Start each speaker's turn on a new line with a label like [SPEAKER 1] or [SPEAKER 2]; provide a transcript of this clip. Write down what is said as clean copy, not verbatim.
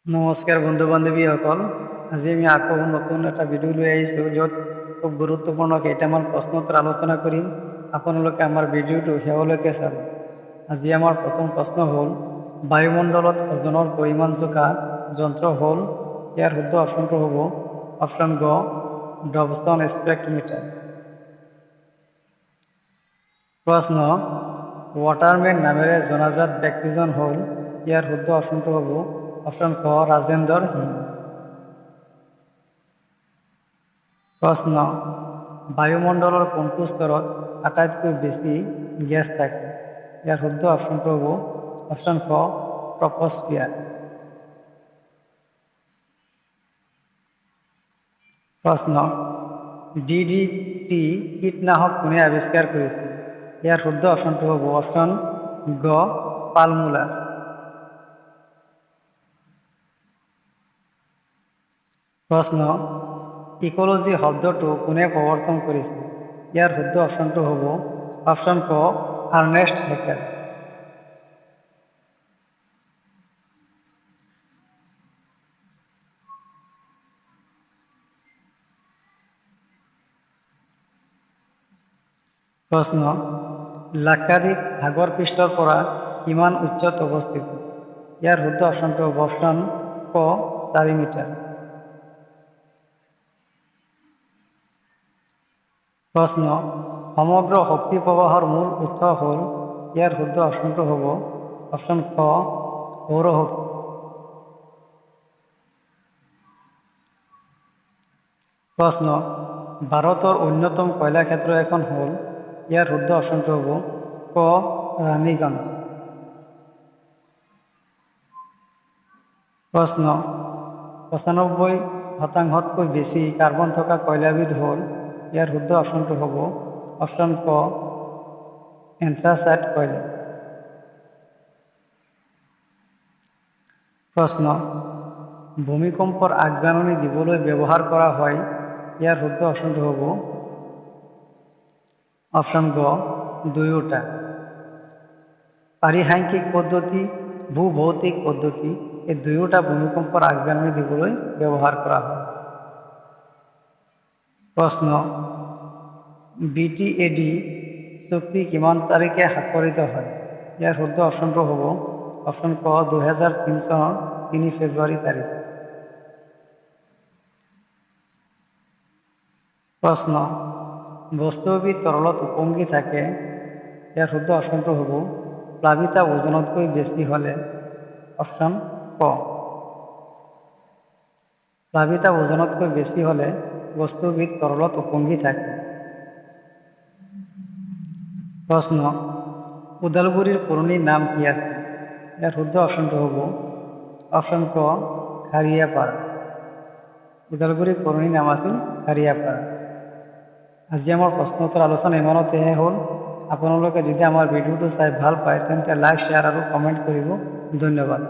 [SPEAKER 1] নমস্কাৰ বন্ধু বান্ধৱীসকল, আজি আমি আকৌ নতুন এটা ভিডিঅ' লৈ আহিছোঁ য'ত খুব গুৰুত্বপূৰ্ণ কেইটামান প্ৰশ্ন উত্তৰ আলোচনা কৰিম। আপোনালোকে আমাৰ ভিডিঅ'টো শেষলৈকে চাব। আজি আমাৰ প্ৰথম প্ৰশ্ন হ'ল, বায়ুমণ্ডলত ওজনৰ পৰিমাণ জোখা যন্ত্ৰ হ'ল, ইয়াৰ শুদ্ধ অপশ্যনটো হ'ব অপশ্যন গ ডবছন স্পেক্ট্ৰোমিটাৰ। প্ৰশ্ন, ৱাটাৰমেন নামেৰে জনাজাত ব্যক্তিজন হ'ল, ইয়াৰ শুদ্ধ অপশ্যনটো হ'ব অপশ্যন ক ৰাজেন্দৰ সিং। প্ৰশ্ন, বায়ুমণ্ডলৰ কোনটো স্তৰত আটাইতকৈ বেছি গেছ থাকে? ইয়াৰ শুদ্ধ অপশ্যনটো হ'ব অপশ্যন ক ট্ৰপস্ফিয়াৰ। প্ৰশ্ন, DDT কীটনাশক কোনে আৱিষ্কাৰ কৰিছিল? ইয়াৰ শুদ্ধ অপশ্যনটো হ'ব অপশ্যন গ পালমুলাৰ। প্ৰশ্ন, ইকোলজি শব্দটো কোনে প্ৰৱৰ্তন কৰিছিল? ইয়াৰ শুদ্ধ অপশ্যনটো হ'ব অপশ্যন ক আৰ্নেষ্ট হেকেল। প্ৰশ্ন, লাক্ষাদ্বীপ সাগৰ পৃষ্ঠৰ পৰা কিমান উচ্চত অৱস্থিত? ইয়াৰ শুদ্ধ অপশ্যনটো হ'ব অপশ্যন ক 4 মিটাৰ। প্ৰশ্ন, সমগ্ৰ শক্তি প্ৰবাহৰ মূল উৎস হ'ল? ইয়াৰ শুদ্ধ অপশ্যনটো হ'ব অপশ্যন ক সৌৰশক্তি। প্ৰশ্ন, ভাৰতৰ অন্যতম কয়লা ক্ষেত্ৰ এখন হ'ল? ইয়াৰ শুদ্ধ অপশ্যনটো হ'ব ক ৰাণীগঞ্জ। প্ৰশ্ন, 95% বেছি কাৰ্বন থকা কয়লাবিধ হ'ল? ইয়াৰ শুদ্ধ অপশ্যনটো হ'ব অপশ্যন ক এন্থ্ৰাচাইট কয়লা। প্ৰশ্ন, ভূমিকম্পৰ আগজাননী দিবলৈ ব্যৱহাৰ কৰা হয়? ইয়াৰ শুদ্ধ অপশ্যনটো হ'ব অপশ্যন গ দুয়োটা। পাৰিসাংখ্যিক পদ্ধতি, ভূভৌতিক পদ্ধতি এই দুয়োটা ভূমিকম্পৰ আগজাননী দিবলৈ ব্যৱহাৰ কৰা হয়। প্ৰশ্ন, BTAD চুক্তি কিমান তাৰিখে স্বাক্ষৰিত হয়? ইয়াৰ শুদ্ধ অপশ্যনটো হ'ব অপশ্যন ক 2003 চনৰ 3 ফেব্ৰুৱাৰী তাৰিখ। প্ৰশ্ন, বস্তুবিধ তৰলত উপঙি থাকে? ইয়াৰ শুদ্ধ অপশ্যনটো হ'ব প্লাবিত ওজনতকৈ বেছি হ'লে অপশ্যন ক। প্লাবিত ওজনতকৈ বেছি হ'লে বস্তুবিধ তৰলত উপঙি থাকে। প্ৰশ্ন, ওদালগুৰিৰ পুৰণি নাম কি আছে? ইয়াৰ শুদ্ধ অপশ্যনটো হ'ব অপশ্যন ক খাৰিয়াপাৰা। ওদালগুৰিৰ পুৰণি নাম আছিল খাৰিয়াপাৰা। আজি আমাৰ প্ৰশ্ন উত্তৰ আলোচনা ইমানতেহে হ'ল। আপোনালোকে যদি আমাৰ ভিডিঅ'টো চাই ভাল পায় তেন্তে লাইক, শ্বেয়াৰ আৰু কমেণ্ট কৰিব। ধন্যবাদ।